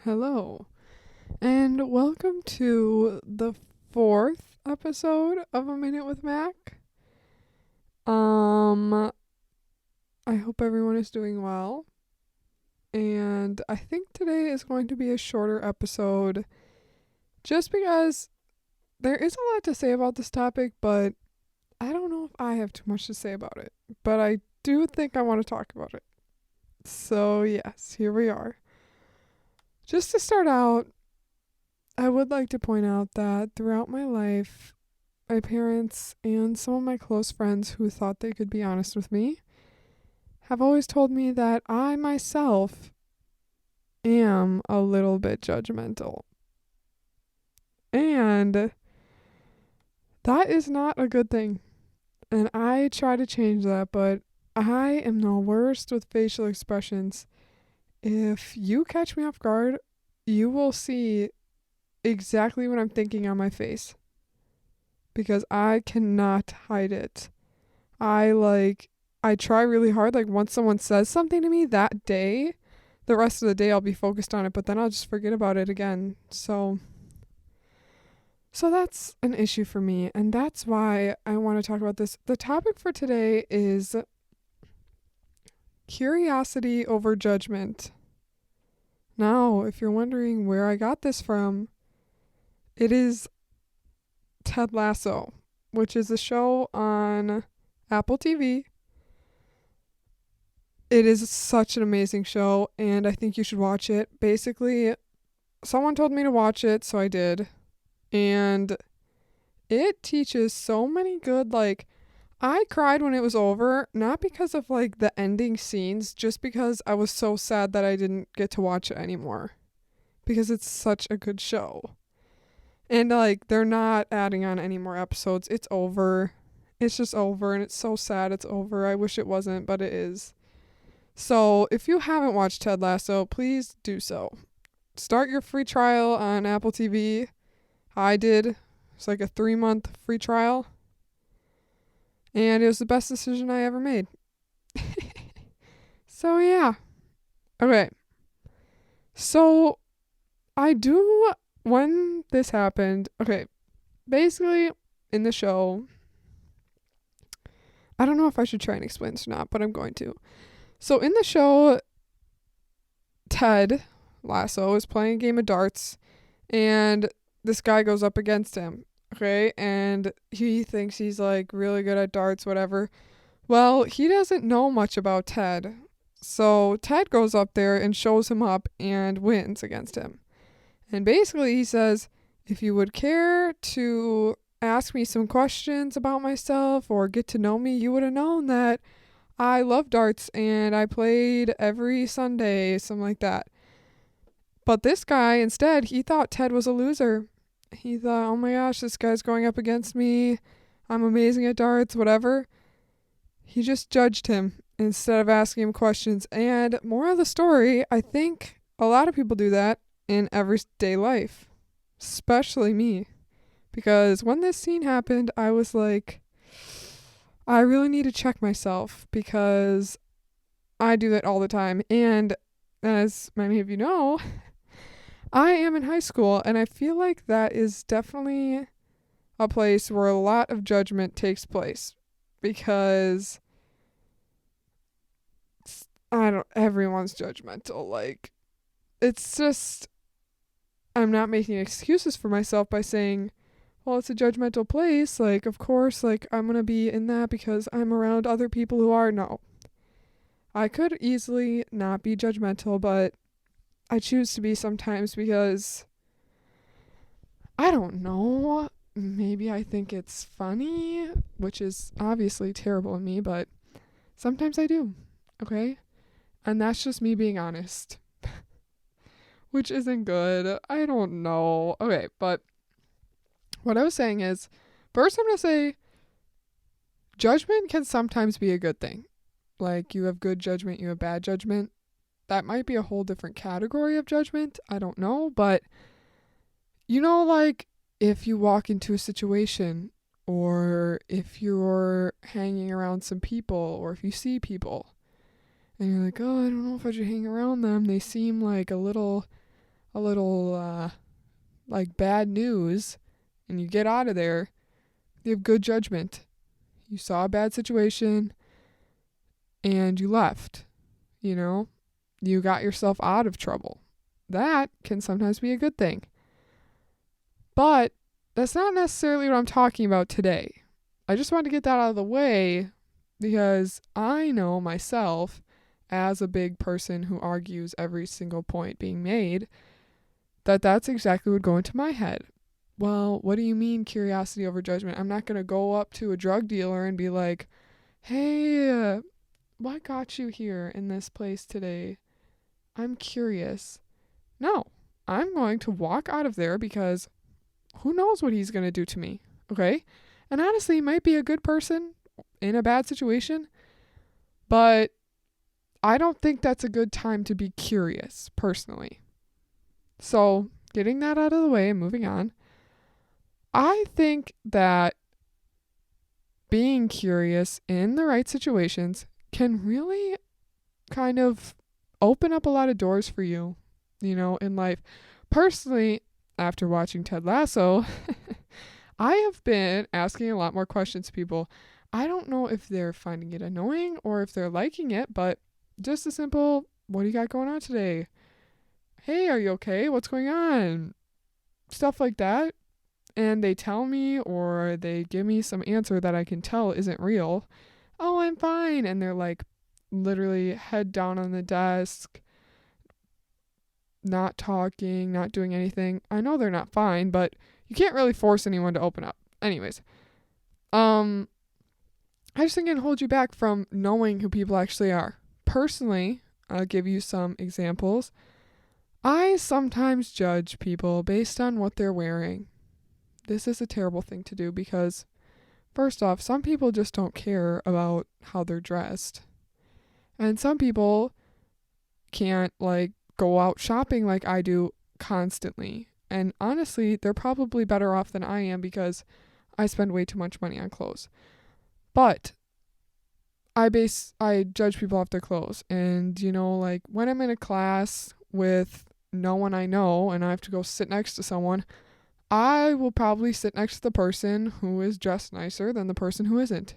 Hello, and welcome to the fourth episode of A Minute with Mac. Um, I hope everyone is doing well, and I think today is going to be a shorter episode just because there is a lot to say about this topic, but I don't know if I have too much to say about it, but I do think I want to talk about it. So, yes, here we are. Just to start out, I would like to point out that throughout my life, my parents and some of my close friends who thought they could be honest with me have always told me that I myself am a little bit judgmental. And that is not a good thing. And I try to change that, but I am the worst with facial expressions. If you catch me off guard, you will see exactly what I'm thinking on my face because I cannot hide it. I try really hard. Like once someone says something to me that day, the rest of the day I'll be focused on it, but then I'll just forget about it again. So that's an issue for me, and that's why I want to talk about this. The topic for today is curiosity over judgment. Now, if you're wondering where I got this from, it is Ted Lasso, which is a show on Apple TV. It is such an amazing show, and I think you should watch it. Basically, someone told me to watch it, so I did. And it teaches so many good, I cried when it was over, not because of, the ending scenes, just because I was so sad that I didn't get to watch it anymore. Because it's such a good show. And, they're not adding on any more episodes. It's over. It's just over, and it's so sad it's over. I wish it wasn't, but it is. So, if you haven't watched Ted Lasso, please do so. Start your free trial on Apple TV. I did. It's like a 3-month free trial. And it was the best decision I ever made. So, yeah. Okay. So, when this happened, okay, basically, in the show, I don't know if I should try and explain this or not, but I'm going to. So in the show, Ted Lasso is playing a game of darts, and this guy goes up against him, okay? And he thinks he's really good at darts, whatever. Well, he doesn't know much about Ted. So Ted goes up there and shows him up and wins against him. And basically he says, if you would care to ask me some questions about myself or get to know me, you would have known that I love darts and I played every Sunday, something like that. But this guy, instead, he thought Ted was a loser. He thought, oh my gosh, this guy's going up against me. I'm amazing at darts, whatever. He just judged him instead of asking him questions. And moral of the story, I think a lot of people do that in everyday life, especially me. Because when this scene happened, I was like, I really need to check myself because I do that all the time. And as many of you know, I am in high school, and I feel like that is definitely a place where a lot of judgment takes place because everyone's judgmental. It's just, I'm not making excuses for myself by saying, well, it's a judgmental place. Of course, I'm going to be in that because I'm around other people who are. No. I could easily not be judgmental, but I choose to be sometimes because I don't know. Maybe I think it's funny, which is obviously terrible in me, but sometimes I do. Okay? And that's just me being honest. Which isn't good. I don't know. Okay, but what I was saying is, first I'm going to say judgment can sometimes be a good thing. You have good judgment, you have bad judgment. That might be a whole different category of judgment. I don't know. But, if you walk into a situation or if you're hanging around some people or if you see people and you're like, oh, I don't know if I should hang around them. They seem like a little a little like bad news and you get out of there, you have good judgment. You saw a bad situation and you left. You know, you got yourself out of trouble. That can sometimes be a good thing. But that's not necessarily what I'm talking about today. I just want to get that out of the way because I know myself, as a big person who argues every single point being made, that that's exactly what would go into my head. Well, what do you mean curiosity over judgment? I'm not going to go up to a drug dealer and be like, hey, what got you here in this place today? I'm curious. No, I'm going to walk out of there because who knows what he's going to do to me, okay? And honestly, he might be a good person in a bad situation, but I don't think that's a good time to be curious, personally. So, getting that out of the way and moving on, I think that being curious in the right situations can really kind of open up a lot of doors for you, in life. Personally, after watching Ted Lasso, I have been asking a lot more questions to people. I don't know if they're finding it annoying or if they're liking it, but just a simple, what do you got going on today? Hey, are you okay? What's going on? Stuff like that. And they tell me or they give me some answer that I can tell isn't real. Oh, I'm fine. And they're like literally head down on the desk, not talking, not doing anything. I know they're not fine, but you can't really force anyone to open up. Anyways, I just think it can hold you back from knowing who people actually are. Personally, I'll give you some examples. I sometimes judge people based on what they're wearing. This is a terrible thing to do because, first off, some people just don't care about how they're dressed. And some people can't, go out shopping like I do constantly. And honestly, they're probably better off than I am because I spend way too much money on clothes. But I judge people off their clothes. And, when I'm in a class with no one I know and I have to go sit next to someone, I will probably sit next to the person who is dressed nicer than the person who isn't.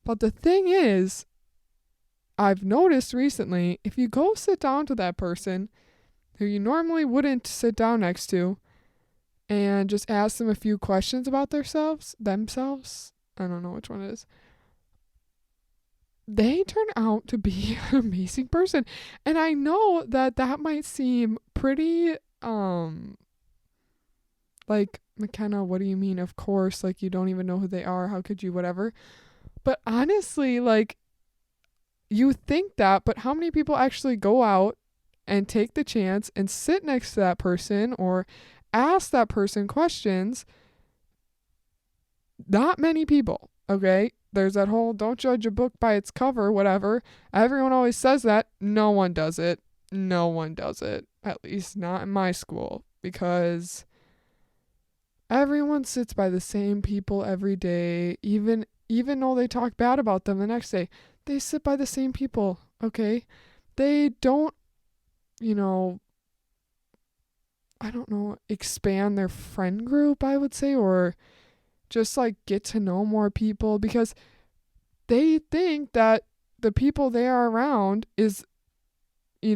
But the thing is, I've noticed recently, if you go sit down to that person who you normally wouldn't sit down next to and just ask them a few questions about themselves, I don't know which one it is, they turn out to be an amazing person. And I know that might seem pretty, like, McKenna, what do you mean? Of course, you don't even know who they are. How could you, whatever? But honestly, you think that, but how many people actually go out and take the chance and sit next to that person or ask that person questions? Not many people, okay? There's that whole don't judge a book by its cover, whatever. Everyone always says that. No one does it. No one does it. At least not in my school. Because everyone sits by the same people every day, even though they talk bad about them the next day. They sit by the same people, okay? They don't, expand their friend group, I would say, or just get to know more people because they think that the people they are around is, I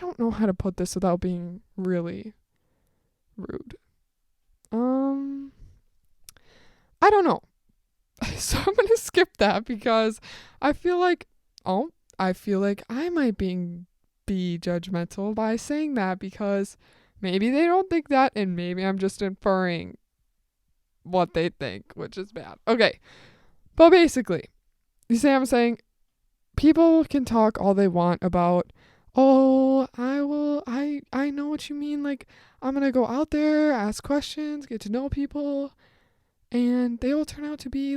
don't know how to put this without being really rude. I don't know. So I'm going to skip that because I feel like I might be judgmental by saying that because maybe they don't think that and maybe I'm just inferring what they think, which is bad. Okay. But basically, you see what I'm saying? People can talk all they want about, oh, I know what you mean. I'm going to go out there, ask questions, get to know people. And they will turn out to be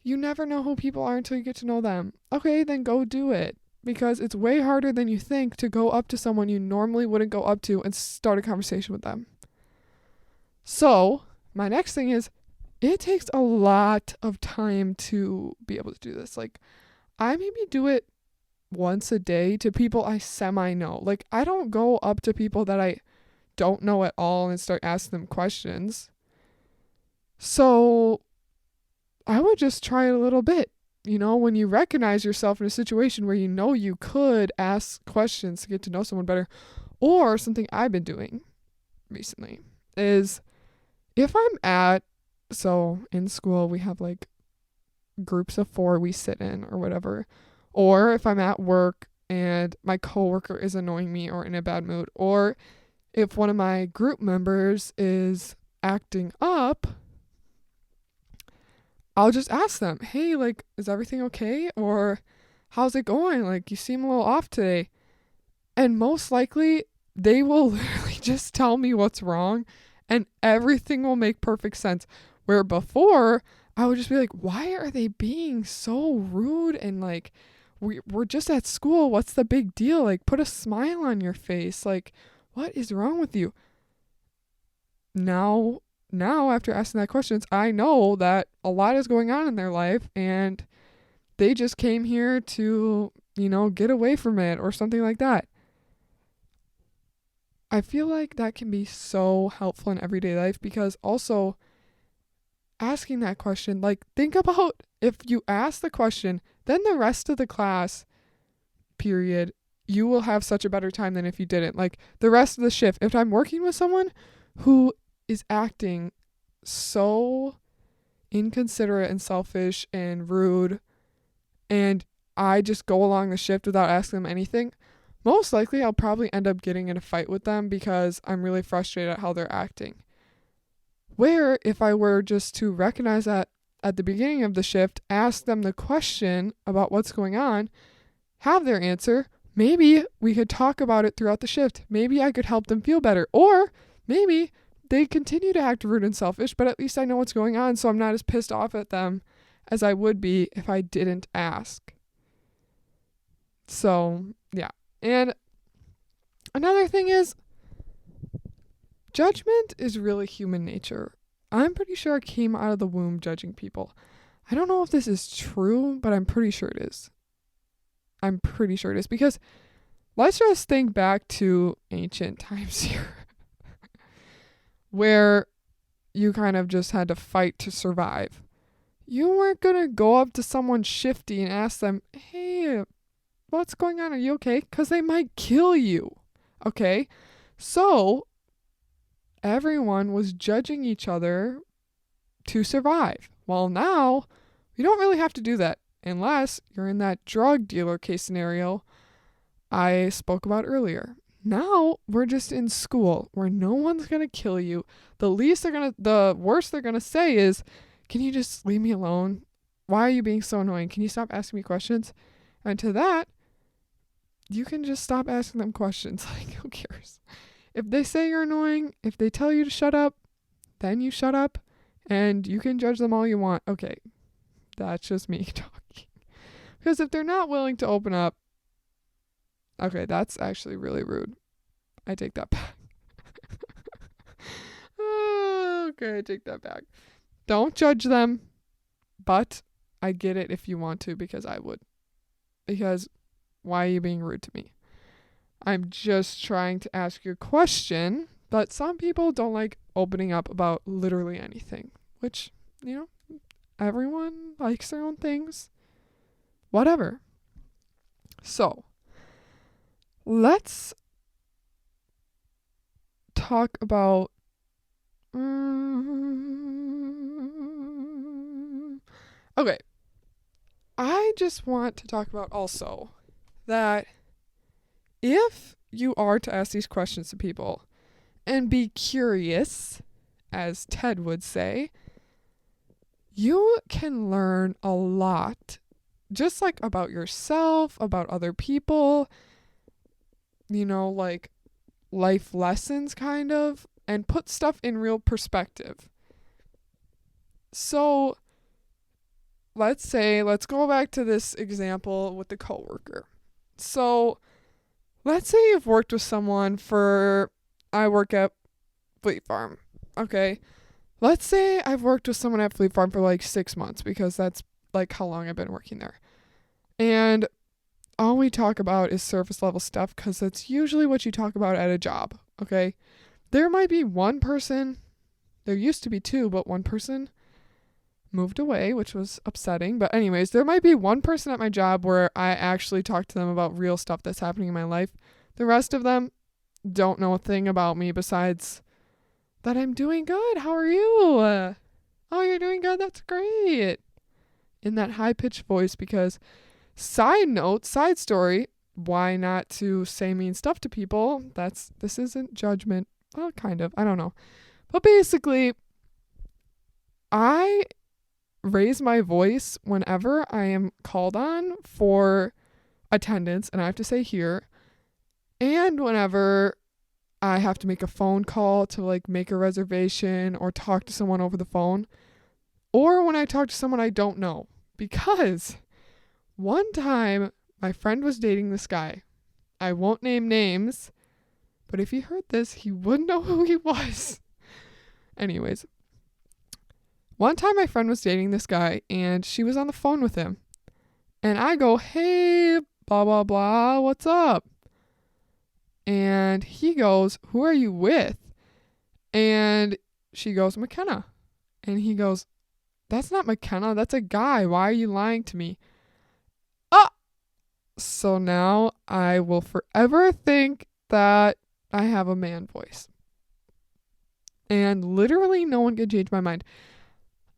you never know who people are until you get to know them. Okay, then go do it. Because it's way harder than you think to go up to someone you normally wouldn't go up to and start a conversation with them. So, my next thing is, it takes a lot of time to be able to do this. I maybe do it once a day to people I semi know. Like, I don't go up to people that I don't know at all and start asking them questions. So I would just try it a little bit. You know, when you recognize yourself in a situation where you know you could ask questions to get to know someone better, or something I've been doing recently is if I'm so in school we have like groups of 4 we sit in or whatever, or if I'm at work and my coworker is annoying me or in a bad mood, or if one of my group members is acting up, I'll just ask them, hey, like, is everything okay? Or how's it going? Like, you seem a little off today. And most likely, they will literally just tell me what's wrong and everything will make perfect sense. Where before, I would just be like, why are they being so rude? And like, we're just at school. What's the big deal? Like, put a smile on your face. Like, what is wrong with you? Now, after asking that questions, I know that a lot is going on in their life and they just came here to, get away from it or something like that. I feel like that can be so helpful in everyday life, because also asking that question, like, think about if you ask the question, then the rest of the class period, you will have such a better time than if you didn't. Like, the rest of the shift, if I'm working with someone who is acting so inconsiderate and selfish and rude, and I just go along the shift without asking them anything, most likely I'll probably end up getting in a fight with them because I'm really frustrated at how they're acting. Where if I were just to recognize that at the beginning of the shift, ask them the question about what's going on, have their answer, maybe we could talk about it throughout the shift. Maybe I could help them feel better. Or maybe they continue to act rude and selfish, but at least I know what's going on, so I'm not as pissed off at them as I would be if I didn't ask. So, yeah. And another thing is, judgment is really human nature. I'm pretty sure I came out of the womb judging people. I don't know if this is true, but I'm pretty sure it is. Because let's just think back to ancient times here where you kind of just had to fight to survive. You weren't going to go up to someone shifty and ask them, hey, what's going on? Are you okay? Because they might kill you. Okay? So everyone was judging each other to survive. Well, now we don't really have to do that unless you're in that drug dealer case scenario I spoke about earlier. Now we're just in school where no one's going to kill you. The worst they're going to say is, can you just leave me alone? Why are you being so annoying? Can you stop asking me questions? And to that, you can just stop asking them questions. Like, who cares? If they say you're annoying, if they tell you to shut up, then you shut up, and you can judge them all you want. Okay, that's just me talking. Because if they're not willing to open up, okay, that's actually really rude. I take that back. Okay, I take that back. Don't judge them, but I get it if you want to, because I would. Because why are you being rude to me? I'm just trying to ask you a question, but some people don't like opening up about literally anything, which, everyone likes their own things. Whatever. So, let's talk about okay. I just want to talk about also that if you are to ask these questions to people and be curious, as Ted would say, you can learn a lot, just like about yourself, about other people, like life lessons kind of, and put stuff in real perspective. So let's go back to this example with the coworker. So let's say you've worked with someone I work at Fleet Farm. Okay. Let's say I've worked with someone at Fleet Farm for like 6 months, because that's like how long I've been working there. And all we talk about is surface level stuff because that's usually what you talk about at a job, okay? There might be one person, there used to be two, but one person moved away, which was upsetting. But anyways, there might be one person at my job where I actually talk to them about real stuff that's happening in my life. The rest of them don't know a thing about me besides that I'm doing good. How are you? Oh, you're doing good. That's great. In that high-pitched voice because side note, side story, why not to say mean stuff to people? This isn't judgment. Well, kind of. I don't know. But basically, I raise my voice whenever I am called on for attendance, and I have to say here, and whenever I have to make a phone call to like make a reservation or talk to someone over the phone, or when I talk to someone I don't know. Because one time my friend was dating this guy. I won't name names, but if he heard this, he wouldn't know who he was. Anyways, one time my friend was dating this guy and she was on the phone with him. And I go, hey, blah, blah, blah, what's up? And he goes, who are you with? And she goes, McKenna. And he goes, that's not McKenna, that's a guy. Why are you lying to me? So now I will forever think that I have a man voice. And literally no one can change my mind.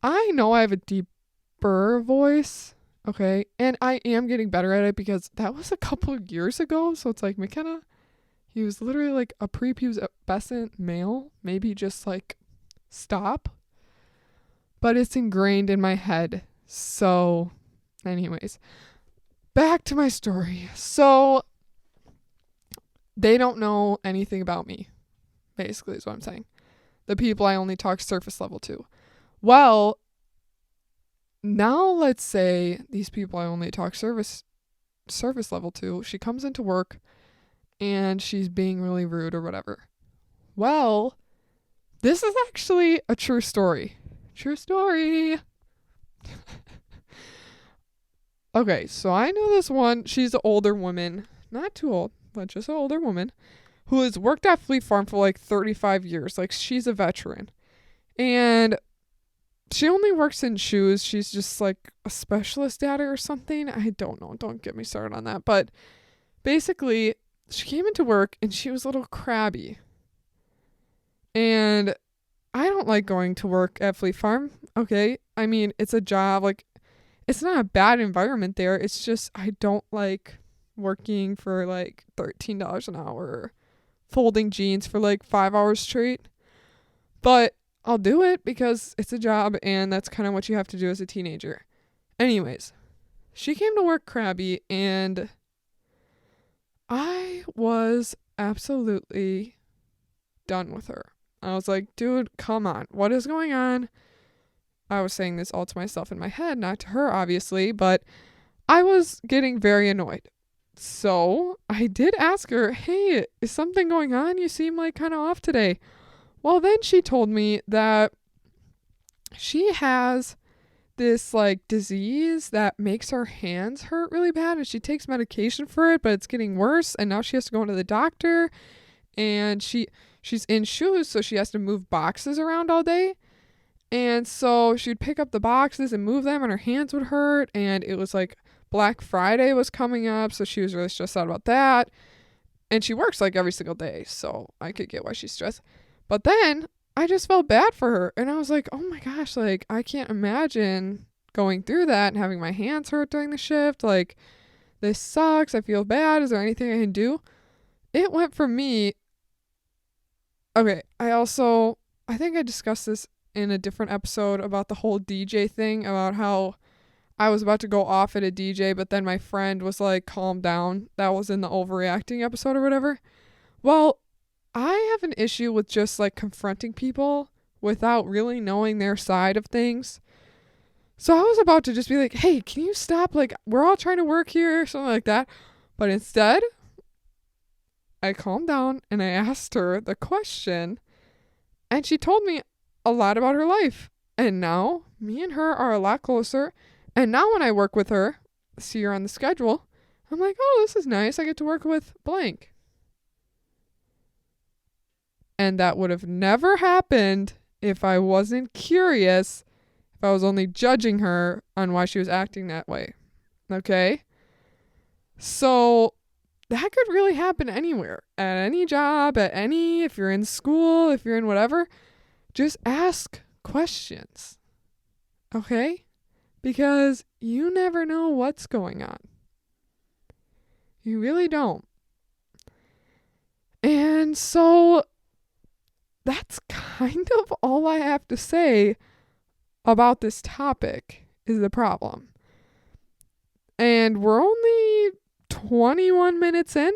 I know I have a deeper voice, okay? And I am getting better at it because that was a couple of years ago. So it's like, McKenna, he was literally like a prepubescent male. Maybe just like stop. But it's ingrained in my head. So anyways, back to my story. So they don't know anything about me, basically is what I'm saying. The people I only talk surface level to. Well, now let's say these people I only talk surface level to, she comes into work and she's being really rude or whatever. Well, this is actually a true story. True story. Okay, so I know this one. She's an older woman. Not too old, but just an older woman who has worked at Fleet Farm for like 35 years. Like, she's a veteran. And she only works in shoes. She's just like a specialist at it or something. I don't know. Don't get me started on that. But basically, she came into work and she was a little crabby. And I don't like going to work at Fleet Farm. Okay. I mean, it's a job. Like, it's not a bad environment there. It's just, I don't like working for like $13 an hour, folding jeans for like 5 hours straight. But I'll do it because it's a job and that's kind of what you have to do as a teenager. Anyways, she came to work crabby and I was absolutely done with her. I was like, dude, come on. What is going on? I was saying this all to myself in my head, not to her, obviously, but I was getting very annoyed. So I did ask her, hey, is something going on? You seem like kind of off today. Well, then she told me that she has this like disease that makes her hands hurt really bad and she takes medication for it, but it's getting worse and now she has to go to the doctor and she's in shoes, so she has to move boxes around all day. And so she'd pick up the boxes and move them and her hands would hurt. And it was like Black Friday was coming up. So she was really stressed out about that. And she works like every single day. So I could get why she's stressed. But then I just felt bad for her. And I was like, oh my gosh, like I can't imagine going through that and having my hands hurt during the shift. Like, this sucks. I feel bad. Is there anything I can do? It went from me. Okay. I think I discussed this in a different episode about the whole DJ thing, about how I was about to go off at a DJ, but then my friend was like, calm down. That was in the overreacting episode or whatever. Well, I have an issue with just like confronting people without really knowing their side of things. So I was about to just be like, hey, can you stop? Like, we're all trying to work here, something like that. But instead, I calmed down and I asked her the question, and she told me a lot about her life. And now me and her are a lot closer. And now when I work with her, see her on the schedule, I'm like, oh, this is nice. I get to work with blank. And that would have never happened if I wasn't curious, if I was only judging her on why she was acting that way. Okay? So that could really happen anywhere, at any job, if you're in school, if you're in whatever, just ask questions. Okay? Because you never know what's going on. You really don't. And so that's kind of all I have to say about this topic is the problem. And we're only 21 minutes in.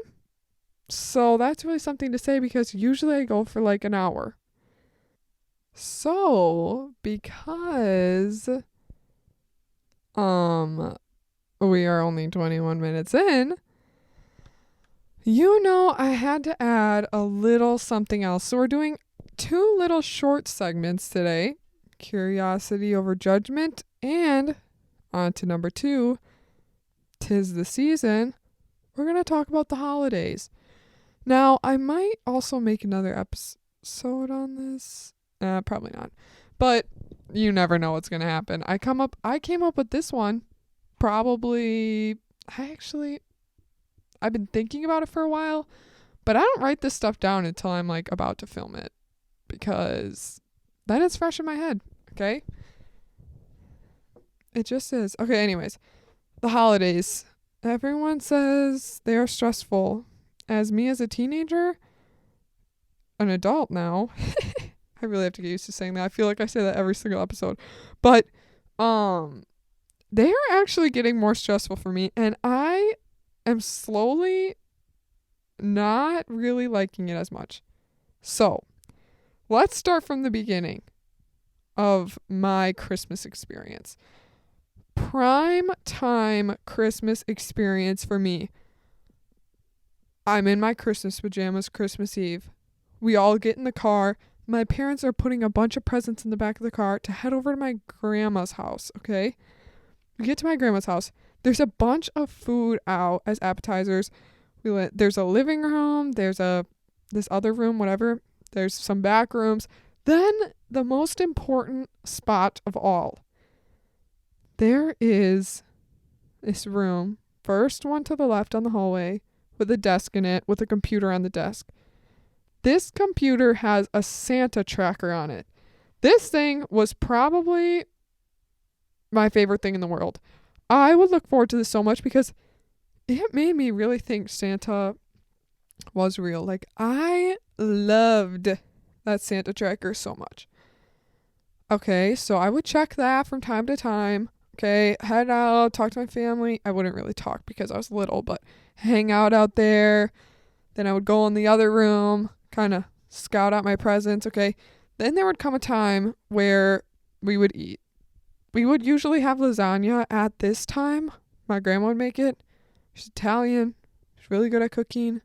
So that's really something to say because usually I go for like an hour. So, because we are only 21 minutes in, I had to add a little something else. So we're doing 2 little short segments today. Curiosity over judgment, and on to number 2, 'tis the season. We're going to talk about the holidays. Now, I might also make another episode on this. Probably not. But you never know what's going to happen. I came up with this one probably I've been thinking about it for a while, but I don't write this stuff down until I'm like about to film it because then it's fresh in my head, okay? It just is. Okay, anyways, the holidays. Everyone says they are stressful. As me as a teenager, an adult now, I really have to get used to saying that. I feel like I say that every single episode. But they are actually getting more stressful for me, and I am slowly not really liking it as much. So, let's start from the beginning of my Christmas experience. Prime time Christmas experience for me. I'm in my Christmas pajamas Christmas Eve. We all get in the car. My parents are putting a bunch of presents in the back of the car to head over to my grandma's house, okay? We get to my grandma's house. There's a bunch of food out as appetizers. There's a living room. There's this other room, whatever. There's some back rooms. Then the most important spot of all. There is this room, first one to the left on the hallway, with a desk in it, with a computer on the desk. This computer has a Santa tracker on it. This thing was probably my favorite thing in the world. I would look forward to this so much because it made me really think Santa was real. Like, I loved that Santa tracker so much. Okay, so I would check that from time to time. Okay, head out, talk to my family. I wouldn't really talk because I was little, but hang out there. Then I would go in the other room, kind of scout out my presents. Okay, then there would come a time where we would eat. We would usually have lasagna at this time. My grandma would make it. She's Italian. She's really good at cooking.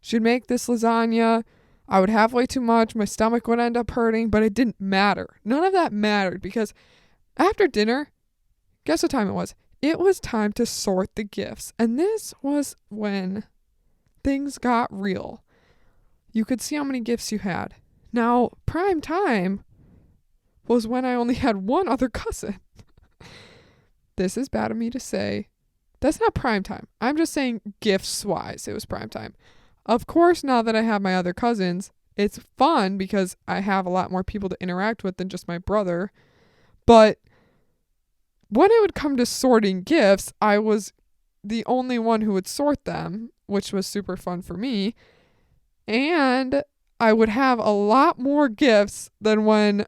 She'd make this lasagna. I would have way too much. My stomach would end up hurting, but it didn't matter. None of that mattered because after dinner, guess what time it was? It was time to sort the gifts. And this was when things got real. You could see how many gifts you had. Now, prime time was when I only had one other cousin. This is bad of me to say. That's not prime time. I'm just saying gifts-wise, it was prime time. Of course, now that I have my other cousins, it's fun because I have a lot more people to interact with than just my brother. But when it would come to sorting gifts, I was the only one who would sort them, which was super fun for me. And I would have a lot more gifts than when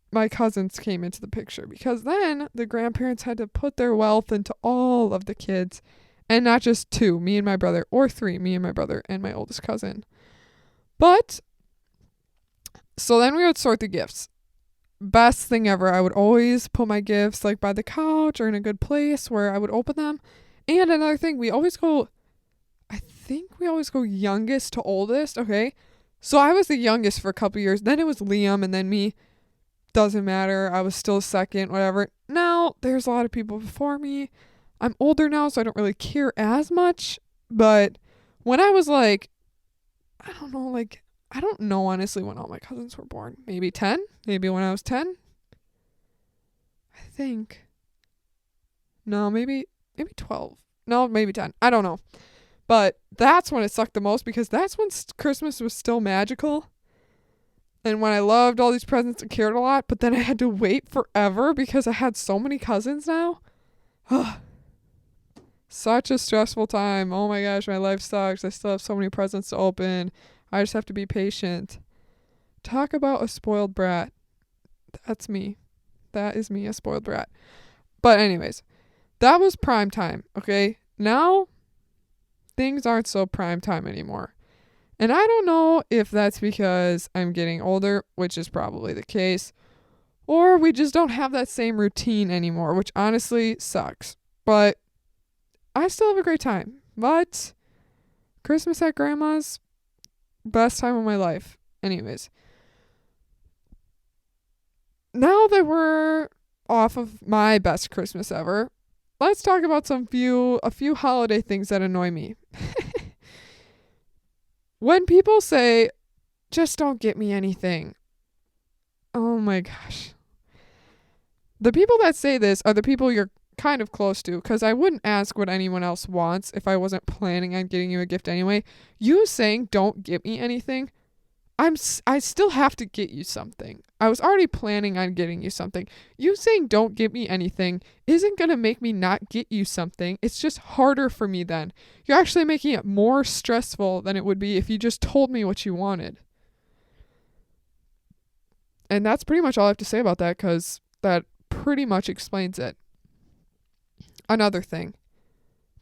my cousins came into the picture, because then the grandparents had to put their wealth into all of the kids, and not just 2, me and my brother, or 3, me and my brother and my oldest cousin. But so then we would sort the gifts. Best thing ever. I would always put my gifts like by the couch or in a good place where I would open them. And another thing, I think we always go youngest to oldest. Okay, so I was the youngest for a couple years. Then it was Liam and then me. Doesn't matter. I was still second, whatever. Now, there's a lot of people before me. I'm older now, so I don't really care as much. But when I was like, I don't know, like, I don't know honestly when all my cousins were born. Maybe 10? Maybe when I was 10? I think. No, maybe 12. No, maybe 10. I don't know. But that's when it sucked the most because that's when Christmas was still magical. And when I loved all these presents and cared a lot, but then I had to wait forever because I had so many cousins now. Such a stressful time. Oh my gosh, my life sucks. I still have so many presents to open. I just have to be patient. Talk about a spoiled brat. That's me. That is me, a spoiled brat. But anyways, that was prime time, okay? Now, things aren't so prime time anymore. And I don't know if that's because I'm getting older, which is probably the case, or we just don't have that same routine anymore, which honestly sucks. But I still have a great time. But Christmas at grandma's, best time of my life. Anyways, now that we're off of my best Christmas ever, let's talk about a few holiday things that annoy me. When people say, just don't get me anything. Oh my gosh. The people that say this are the people you're kind of close to, because I wouldn't ask what anyone else wants if I wasn't planning on getting you a gift anyway. You saying don't get me anything, I still have to get you something. I was already planning on getting you something. You saying don't get me anything isn't going to make me not get you something. It's just harder for me then. You're actually making it more stressful than it would be if you just told me what you wanted. And that's pretty much all I have to say about that, because that pretty much explains it. Another thing.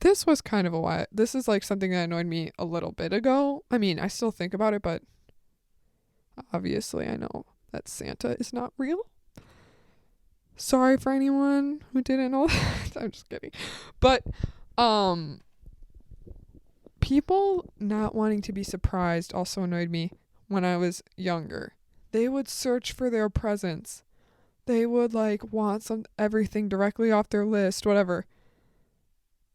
This was kind of a while. This is like something that annoyed me a little bit ago. I mean, I still think about it, but obviously I know that Santa is not real. Sorry for anyone who didn't know that. I'm just kidding. But people not wanting to be surprised also annoyed me when I was younger. They would search for their presents. They would like want everything directly off their list, whatever.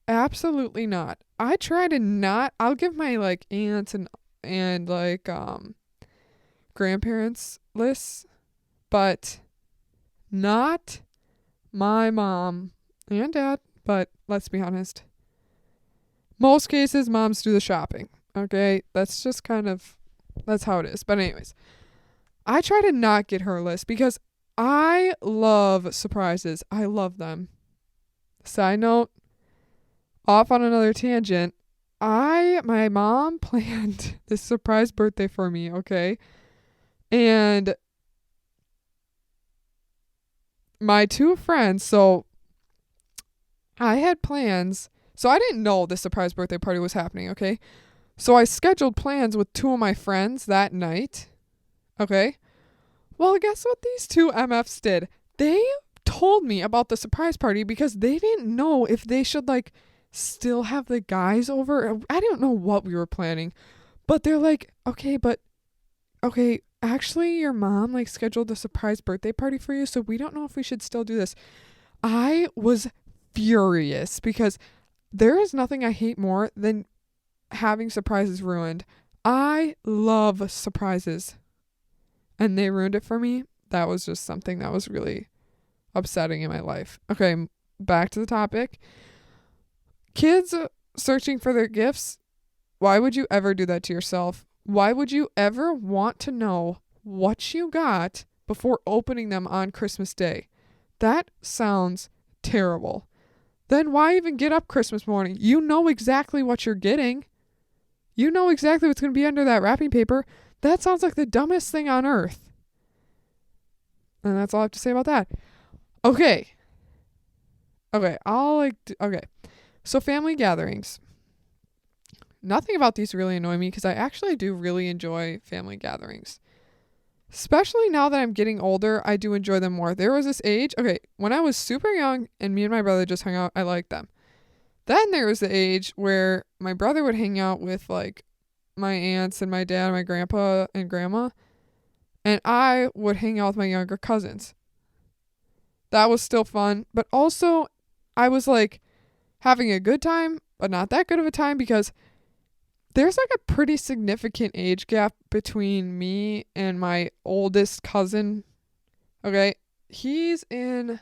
Absolutely not. I try to not. I'll give my like aunts and like grandparents lists, but not my mom and dad. But let's be honest. Most cases, moms do the shopping. Okay, that's how it is. But anyways, I try to not get her list because I love surprises. I love them. Side note, off on another tangent, my mom planned this surprise birthday for me, okay? And my two friends, so I had plans. So I didn't know the surprise birthday party was happening, okay? So I scheduled plans with two of my friends that night, okay? Well, guess what these two MFs did? They told me about the surprise party because they didn't know if they should like still have the guys over. I don't know what we were planning, but they're like, okay, actually your mom like scheduled a surprise birthday party for you, so we don't know if we should still do this. I was furious because there is nothing I hate more than having surprises ruined. I love surprises. And they ruined it for me. That was just something that was really upsetting in my life. Okay, back to the topic. Kids searching for their gifts. Why would you ever do that to yourself? Why would you ever want to know what you got before opening them on Christmas Day? That sounds terrible. Then why even get up Christmas morning? You know exactly what you're getting. You know exactly what's going to be under that wrapping paper. That sounds like the dumbest thing on earth. And that's all I have to say about that. Okay. So family gatherings. Nothing about these really annoy me because I actually do really enjoy family gatherings. Especially now that I'm getting older, I do enjoy them more. There was this age, when I was super young and me and my brother just hung out, I liked them. Then there was the age where my brother would hang out with like my aunts and my dad, my grandpa and grandma, and I would hang out with my younger cousins. That was still fun, but also I was like having a good time, but not that good of a time because there's like a pretty significant age gap between me and my oldest cousin. Okay. He's in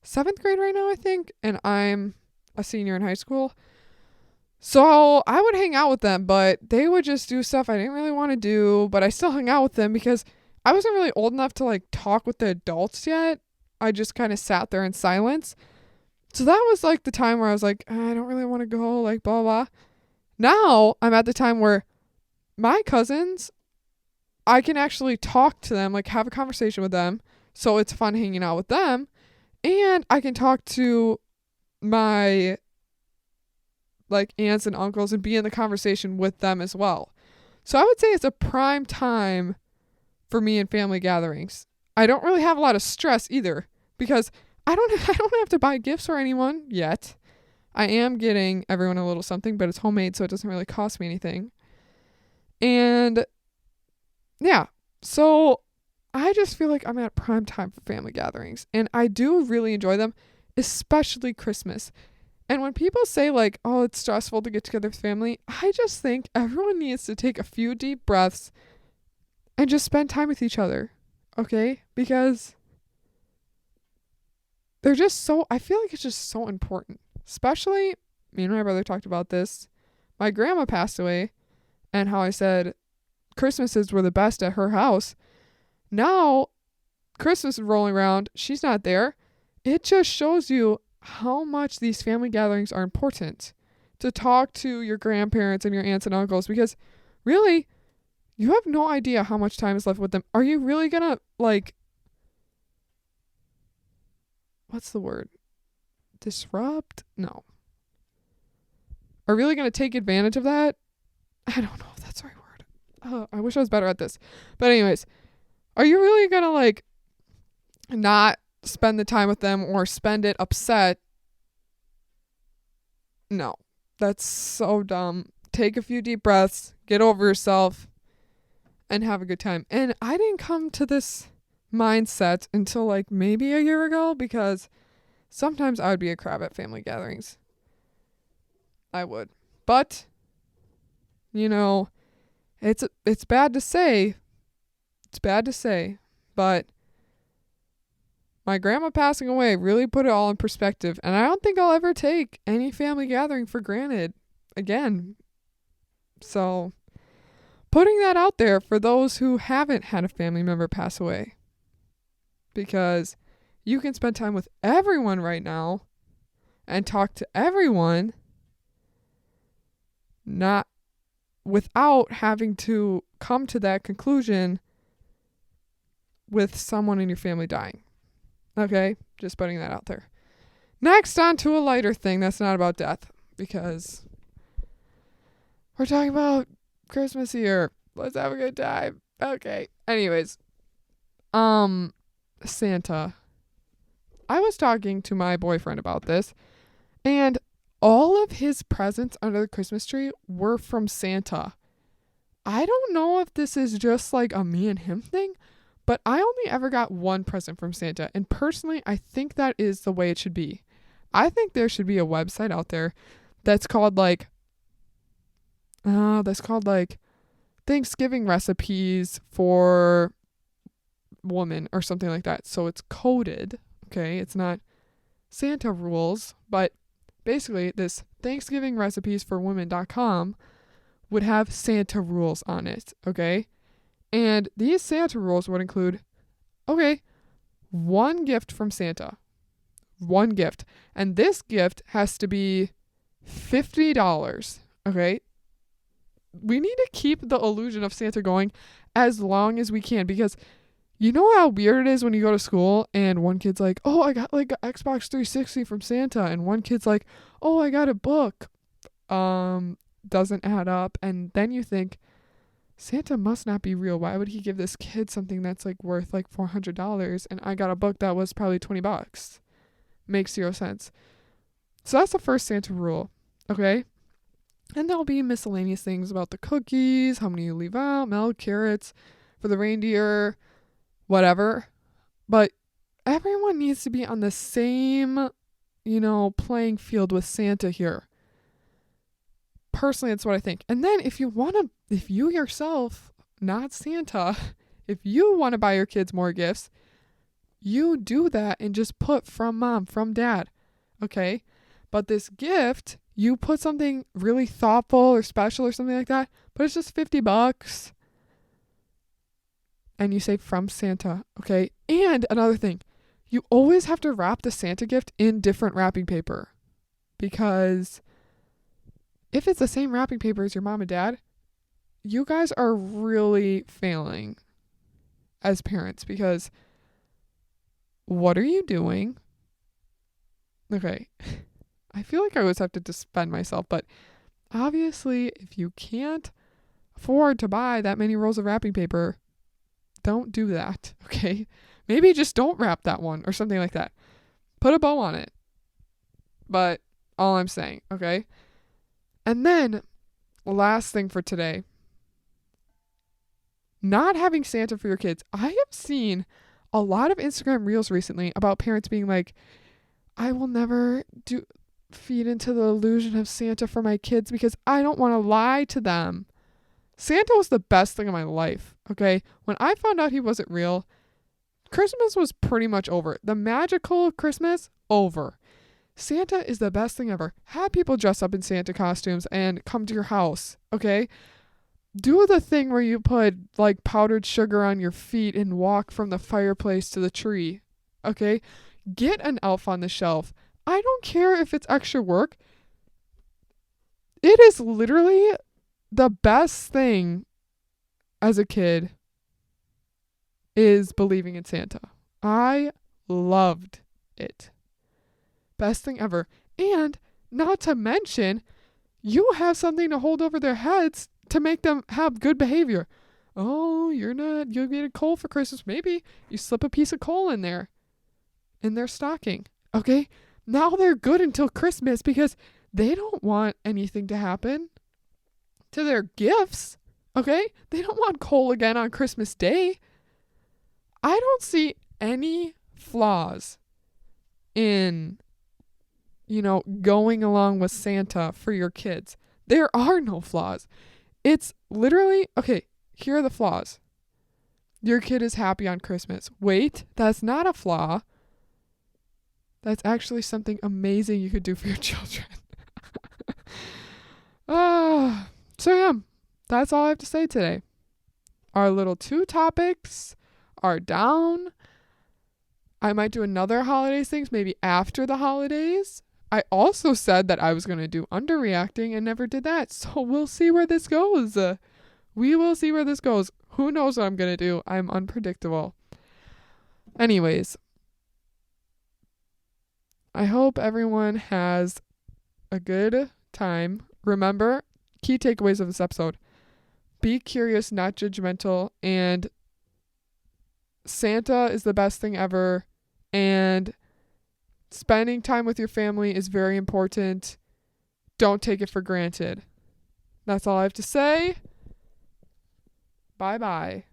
7th grade right now, I think, and I'm a senior in high school. So I would hang out with them, but they would just do stuff I didn't really want to do, but I still hung out with them because I wasn't really old enough to like talk with the adults yet. I just kind of sat there in silence. So that was like the time where I was like, I don't really want to go, like blah, blah. Now I'm at the time where my cousins, I can actually talk to them, like have a conversation with them. So it's fun hanging out with them. And I can talk to my like aunts and uncles and be in the conversation with them as well. So I would say it's a prime time for me in family gatherings. I don't really have a lot of stress either because I don't have to buy gifts for anyone yet. I am getting everyone a little something, but it's homemade, so it doesn't really cost me anything. And yeah, so I just feel like I'm at prime time for family gatherings, and I do really enjoy them, especially Christmas. And when people say like, oh, it's stressful to get together with family, I just think everyone needs to take a few deep breaths and just spend time with each other. Okay? Because I feel like it's just so important. Especially, me and my brother talked about this. My grandma passed away and how I said Christmases were the best at her house. Now, Christmas is rolling around. She's not there. It just shows you how much these family gatherings are important to talk to your grandparents and your aunts and uncles because really, you have no idea how much time is left with them. Are you really gonna like, what's the word? Disrupt? No. Are really going to take advantage of that? I don't know if that's the right word. I wish I was better at this. But anyways, are you really going to like not spend the time with them or spend it upset? No. That's so dumb. Take a few deep breaths, get over yourself, and have a good time. And I didn't come to this mindset until like maybe a year ago because sometimes I would be a crab at family gatherings. I would. But, you know, it's bad to say. It's bad to say. But my grandma passing away really put it all in perspective. And I don't think I'll ever take any family gathering for granted again. So, putting that out there for those who haven't had a family member pass away. Because you can spend time with everyone right now and talk to everyone not without having to come to that conclusion with someone in your family dying. Okay? Just putting that out there. Next, on to a lighter thing that's not about death because we're talking about Christmas here. Let's have a good time. Okay. Anyways, Santa. I was talking to my boyfriend about this, and all of his presents under the Christmas tree were from Santa. I don't know if this is just like a me and him thing, but I only ever got one present from Santa, and personally, I think that is the way it should be. I think there should be a website out there that's called like Thanksgiving recipes for women or something like that. So it's coded. Okay, it's not Santa rules, but basically this Thanksgiving recipes for women.com would have Santa rules on it. Okay, and these Santa rules would include, okay, one gift from Santa, one gift, and this gift has to be $50. Okay, we need to keep the illusion of Santa going as long as we can because you know how weird it is when you go to school and one kid's like, oh, I got like an Xbox 360 from Santa. And one kid's like, oh, I got a book. Doesn't add up. And then you think, Santa must not be real. Why would he give this kid something that's like worth like $400? And I got a book that was probably $20. Makes zero sense. So that's the first Santa rule. Okay. And there'll be miscellaneous things about the cookies, how many you leave out, milk, carrots for the reindeer, whatever. But everyone needs to be on the same playing field with Santa here. Personally, that's what I think. And then if you yourself, not Santa, if you want to buy your kids more gifts, you do that and just put from mom, from dad. Okay? But this gift, you put something really thoughtful or special or something like that, but it's just $50. And you say from Santa. Okay? And another thing, you always have to wrap the Santa gift in different wrapping paper. Because if it's the same wrapping paper as your mom and dad, you guys are really failing as parents, because what are you doing? Okay. I feel like I always have to defend myself, but obviously if you can't afford to buy that many rolls of wrapping paper, don't do that. Okay. Maybe just don't wrap that one or something like that. Put a bow on it. But all I'm saying, okay? And then last thing for today, not having Santa for your kids. I have seen a lot of Instagram reels recently about parents being like, I will never feed into the illusion of Santa for my kids because I don't want to lie to them. Santa was the best thing in my life, okay? When I found out he wasn't real, Christmas was pretty much over. The magical Christmas, over. Santa is the best thing ever. Have people dress up in Santa costumes and come to your house, okay? Do the thing where you put like powdered sugar on your feet and walk from the fireplace to the tree, okay? Get an elf on the shelf. I don't care if it's extra work. It is literally the best thing as a kid is believing in Santa. I loved it. Best thing ever. And not to mention, you have something to hold over their heads to make them have good behavior. Oh, you'll get a coal for Christmas. Maybe you slip a piece of coal in their stocking. Okay? Now they're good until Christmas because they don't want anything to happen to their gifts. Okay? They don't want coal again on Christmas Day. I don't see any flaws in, going along with Santa for your kids. There are no flaws. It's literally, okay, here are the flaws. Your kid is happy on Christmas. Wait, that's not a flaw. That's actually something amazing you could do for your children. So yeah, that's all I have to say today. Our little 2 topics are down. I might do another holidays things maybe after the holidays. I also said that I was going to do underreacting and never did that. So we'll see where this goes. We will see where this goes. Who knows what I'm going to do? I'm unpredictable. Anyways, I hope everyone has a good time. Remember, key takeaways of this episode. Be curious, not judgmental, and Santa is the best thing ever, and spending time with your family is very important. Don't take it for granted. That's all I have to say. Bye-bye.